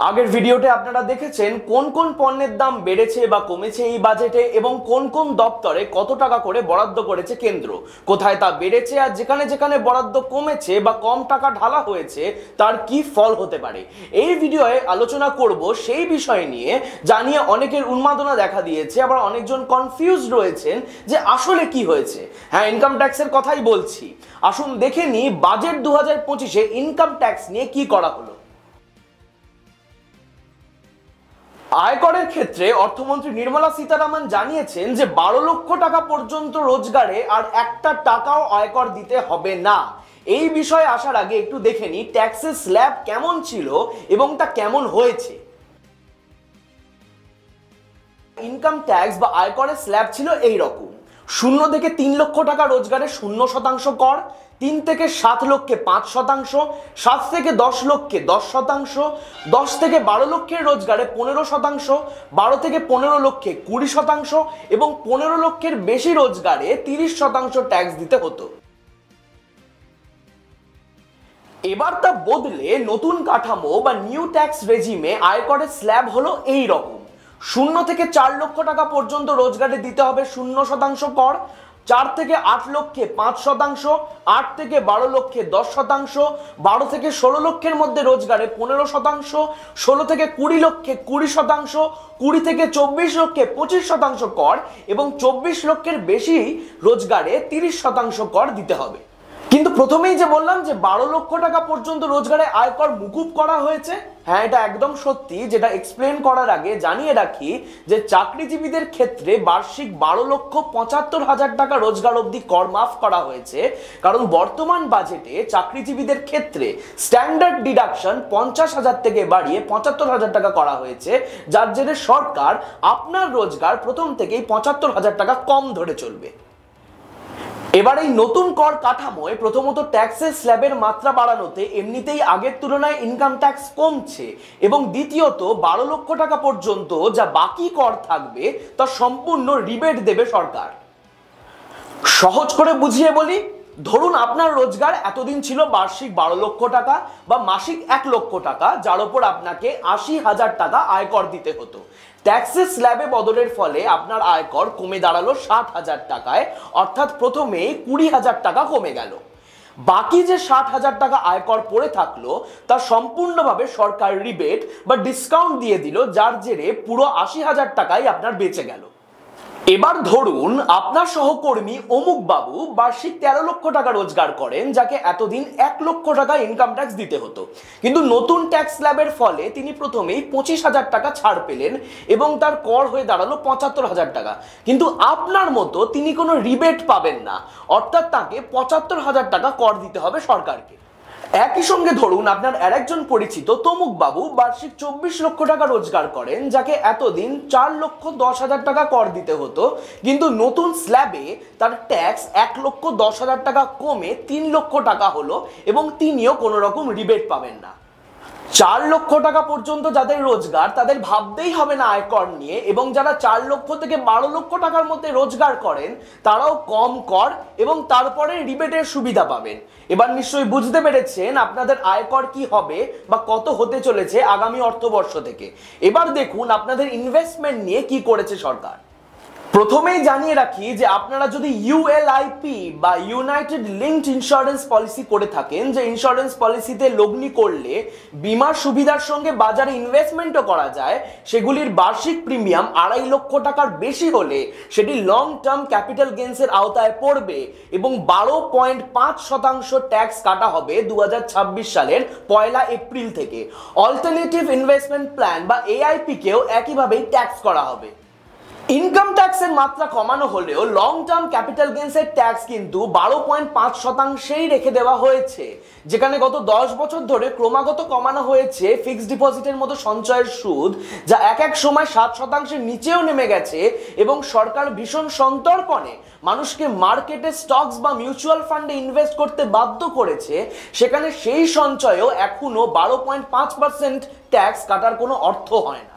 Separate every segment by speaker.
Speaker 1: আগের ভিডিওতে আপনারা দেখেছেন কোন কোন পণ্যের দাম বেড়েছে বা কমেছে এই বাজেটে এবং কোন কোন দপ্তরে কত টাকা করে বরাদ্দ করেছে কেন্দ্র, কোথায় তা বেড়েছে আর যেখানে যেখানে বরাদ্দ কমেছে বা কম টাকা ঢালা হয়েছে তার কি ফল হতে পারে। এই ভিডিওয়ে আলোচনা করব সেই বিষয় নিয়ে, যা নিয়ে অনেকের উন্মাদনা দেখা দিয়েছে, আবার অনেকজন কনফিউজ রয়েছেন যে আসলে কি হয়েছে। হ্যাঁ, ইনকাম ট্যাক্সের কথাই বলছি। আসুন দেখে নিই বাজেট 2025-এ ইনকাম ট্যাক্স নিয়ে কি করা হলো। আয়করের ক্ষেত্রে অর্থমন্ত্রী নির্মলা সীতারামন জানিয়েছেন যে 12 লক্ষ টাকা পর্যন্ত রোজগারে আর একটা টাকাও আয়কর দিতে হবে না। এই বিষয়ে আসার আগে একটু দেখে নিই ট্যাক্সের স্ল্যাব কেমন ছিল এবং তা কেমন হয়েছে। ইনকাম ট্যাক্স বা আয়করের স্ল্যাব ছিল এই রকম: 0 থেকে 3 লক্ষ টাকা রোজগারে 0% কর, 3 থেকে 7 লক্ষে 5%, 7 থেকে 10 লক্ষে 10%, 10 থেকে 12 লক্ষের রোজগারে 15%, 12 থেকে 15 লক্ষে 20% এবং 15 লক্ষের বেশি রোজগারে 30% ট্যাক্স দিতে হতো। এবার তা বদলে নতুন কাঠামো বা নিউ ট্যাক্স রেজিমে আয়করের স্ল্যাব হলো এই রকম: 0 থেকে 4 লক্ষ টাকা পর্যন্ত রোজগারে দিতে হবে 0% কর, 4 থেকে 8 লক্ষে 5%, 8 থেকে 12 লক্ষে 10%, 12 থেকে 16 লক্ষের মধ্যে রোজগারে 15%, 16 থেকে 20 লক্ষে 20%, 20 থেকে 24 লক্ষে 25% কর এবং 24 লক্ষের বেশি রোজগারে 30% কর দিতে হবে। কিন্তু প্রথমেই যে বললাম যে 12 লক্ষ টাকা পর্যন্ত রোজগারে আয়কর মুকুব করা হয়েছে, হ্যাঁ এটা একদম সত্যি। যেটা এক্সপ্লেন করার আগে জানিয়ে রাখি যে চাকরিজীবীদের ক্ষেত্রে বার্ষিক 12,75,000 টাকা রোজগার অবধি কর মাফ করা হয়েছে, কারণ বর্তমান বাজেটে চাকরিজীবীদের ক্ষেত্রে স্ট্যান্ডার্ড ডিডাকশন 50,000 থেকে বাড়িয়ে 75,000 টাকা করা হয়েছে, যার জেরে সরকার আপনার রোজগার প্রথম থেকেই 75,000 টাকা কম ধরে চলবে। এবার এই নতুন কর কাঠামোয় প্রথমত ট্যাক্সের স্ল্যাবের মাত্রা বাড়ানোতে এমনিতেই আগের তুলনায় ইনকাম ট্যাক্স কমছে, এবং দ্বিতীয়ত 12 লক্ষ টাকা পর্যন্ত যা বাকি কর থাকবে তা সম্পূর্ণ রিবেট দেবে সরকার। সহজ করে বুঝিয়ে বলি, ধরুন আপনার রোজগার এতদিন ছিল বার্ষিক 12 লক্ষ টাকা বা মাসিক 1 লক্ষ টাকা, যার উপর আপনাকে 80,000 টাকা আয়কর দিতে হতো। ট্যাক্সের স্ল্যাবে বদলের ফলে আপনার আয়কর কমে দাঁড়ালো 60,000 টাকায়, অর্থাৎ প্রথমেই 20,000 টাকা কমে গেল। বাকি যে 60,000 টাকা আয়কর পড়ে থাকলো তা সম্পূর্ণভাবে সরকার রিবেট বা ডিসকাউন্ট দিয়ে দিল, যার জেরে পুরো 80,000 টাকাই আপনার বেঁচে গেল। এবার ধরুন আপনার সহকর্মী অমুক বাবু বার্ষিক 13 লক্ষ টাকা রোজগার করেন, যাকে এতদিন 1 লক্ষ টাকা ইনকাম ট্যাক্স দিতে হতো, কিন্তু নতুন ট্যাক্স স্ল্যাবের ফলে তিনি প্রথমেই 25,000 টাকা ছাড় পেলেন এবং তার কর হয়ে দাঁড়ালো 75,000 টাকা। কিন্তু আপনার মতো তিনি কোনো রিবেট পাবেন না, অর্থাৎ তাকে 75,000 টাকা কর দিতে হবে সরকারকে। একই সঙ্গে ধরুন আপনার আরেকজন পরিচিত তমুক বাবু বার্ষিক 24 লক্ষ টাকা রোজগার করেন, যাকে এতদিন 4,10,000 টাকা কর দিতে হতো, কিন্তু নতুন স্ল্যাবে তার ট্যাক্স 1,10,000 টাকা কমে 3 লক্ষ টাকা হলো এবং তিনিও কোনো রকম রিবেট পাবেন না। 4 লক্ষ টাকা পর্যন্ত যাদের রোজগার তাদের ভাবতেই হবে না আয়কর নিয়ে, এবং যারা 4 লক্ষ থেকে 12 লক্ষ টাকার মধ্যে রোজগার করেন তারাও কম কর এবং তারপরে রিবেটের সুবিধা পাবেন। এবার নিশ্চয়ই বুঝতে পেরেছেন আপনাদের আয়কর কি হবে বা কত হতে চলেছে আগামী অর্থবর্ষ থেকে। এবার দেখুন আপনাদের ইনভেস্টমেন্ট নিয়ে কি করেছে সরকার। প্রথমেই জানিয়ে রাখি যে আপনারা যদি ইউএলআইপি বা ইউনাইটেড লিঙ্কড ইন্স্যুরেন্স পলিসি করে থাকেন, যে ইন্স্যুরেন্স পলিসিতে লগ্নি করলে বিমার সুবিধার সঙ্গে বাজারে ইনভেস্টমেন্টও করা যায়, সেগুলির বার্ষিক প্রিমিয়াম 2.5 লক্ষ টাকার বেশি হলে সেটি লং টার্ম ক্যাপিটাল গেইনসের আওতায় পড়বে এবং 12.5% ট্যাক্স কাটা হবে 2026 সালের 1 এপ্রিল থেকে। অল্টারনেটিভ ইনভেস্টমেন্ট প্ল্যান বা এআইপি কেও একইভাবেই ট্যাক্স করা হবে। ইনকাম ট্যাক্সের মাত্রা কমানো হলেও লং টার্ম ক্যাপিটাল গেইনসের ট্যাক্স কিন্তু 12.5%ই রেখে দেওয়া হয়েছে, যেখানে গত 10 বছর ধরে ক্রমাগত কমানো হয়েছে ফিক্সড ডিপোজিটের মতো সঞ্চয়ের সুদ, যা এক সময় 7%-এর নিচেও নেমে গেছে এবং সরকার ভীষণ সন্তর্পণে মানুষকে মার্কেটে স্টকস বা মিউচুয়াল ফান্ডে ইনভেস্ট করতে বাধ্য করেছে, সেখানে সেই সঞ্চয়েও এখনো 12.5% ট্যাক্স কাটার কোনো অর্থ হয় না।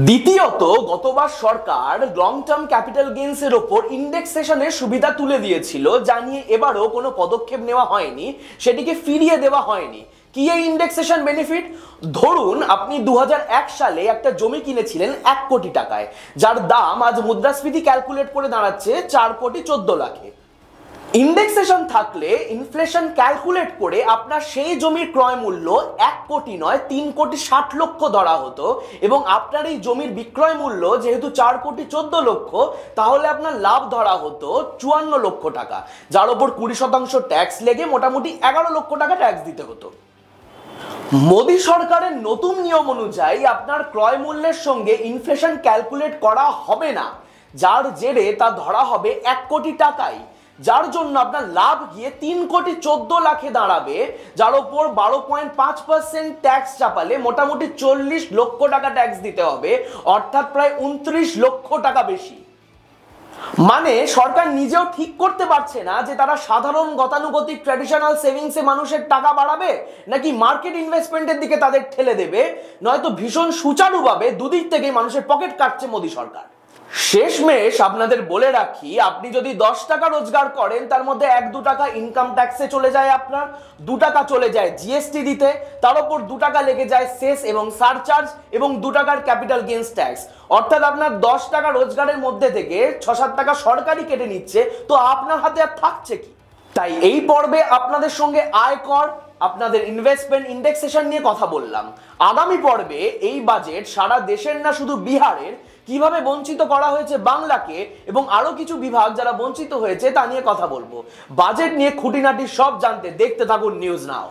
Speaker 1: দ্বিতীয়ত, গতবার সরকার লং টার্ম ক্যাপিটাল গেইনস এর উপর ইন্ডেক্সেশনের সুবিধা তুলে দিয়েছিল, যা নিয়ে এবারও কোনো পদক্ষেপ নেওয়া হয়নি, সেটিকে ফিরিয়ে দেওয়া হয়নি। কি এই ইন্ডেক্সেশন বেনিফিট? ধরুন আপনি 2001 সালে একটা জমি কিনেছিলেন 1 কোটি টাকায়, যার দাম আজ মুদ্রাস্ফীতি ক্যালকুলেট করে দাঁড়াচ্ছে 4,14,00,000-এ। ইন্ডেক্সেশন থাকলে ইনফ্লেশন ক্যালকুলেট করে আপনার সেই জমির ক্রয় মূল্য 1 কোটি নয় 3,60,00,000 ধরা হতো, এবং আপনার এই জমির বিক্রয় মূল্য যেহেতু 4,14,00,000, তাহলে আপনার লাভ ধরা হতো 54 লক্ষ টাকা, যার উপর 20% ট্যাক্স লেগে মোটামুটি 11 লক্ষ টাকা ট্যাক্স দিতে হতো। মোদী সরকারের নতুন নিয়ম অনুযায়ী আপনার ক্রয় মূল্যের সঙ্গে ইনফ্লেশন ক্যালকুলেট করা হবে না, যার জেরে তা ধরা হবে 1 কোটি টাকায়, যার জন্য আপনার লাভ গিয়ে 3,14,00,000-এ দাঁড়াবে, যার উপর 12.5% ট্যাক্স চাপালে মোটামুটি 40 লক্ষ টাকা ট্যাক্স দিতে হবে, অর্থাৎ প্রায় 29 লক্ষ টাকা বেশি। মানে সরকার নিজেও ঠিক করতে পারছে না যে তারা সাধারণ গতানুগতিক ট্র্যাডিশনাল সেভিংসে মানুষের টাকা বাড়াবে নাকি মার্কেট ইনভেস্টমেন্টের দিকে তাদের ঠেলে দেবে, নয়তো ভীষণ সুচারুভাবে দুদিক থেকেই মানুষের পকেট কাটছে মোদী সরকার। শেষমেশ আপনাদের বলে রাখি, আপনি যদি 10 টাকা রোজগার করেন, তার মধ্যে 1-2 টাকা ইনকাম ট্যাক্সে চলে যায়, আপনার 2 টাকা চলে যায় জিএসটি দিতে, তার উপর 2 টাকা লেগে যায় সেস এবং সারচার্জ, এবং 2 টাকার ক্যাপিটাল গেইনস ট্যাক্স। অর্থাৎ আপনার 10 টাকা রোজগারের মধ্যে থেকে 6-7 টাকা সরকারই কেটে নিচ্ছে, তো আপনার হাতে আর থাকছে কি? তাই এই পর্বে আপনাদের সঙ্গে আয়কর, আপনাদের ইনভেস্টমেন্ট, ইন্ডেক্সেশন নিয়ে কথা বললাম। আগামী পর্বে এই বাজেট সারা দেশের না শুধু বিহারের কিভাবে বঞ্চিত করা হয়েছে বাংলাকে, এবং আরো কিছু বিভাগ যারা বঞ্চিত হয়েছে তা নিয়ে কথা বলবো। বাজেট নিয়ে খুঁটিনাটি সব জানতে দেখতে থাকুন নিউজ নাও।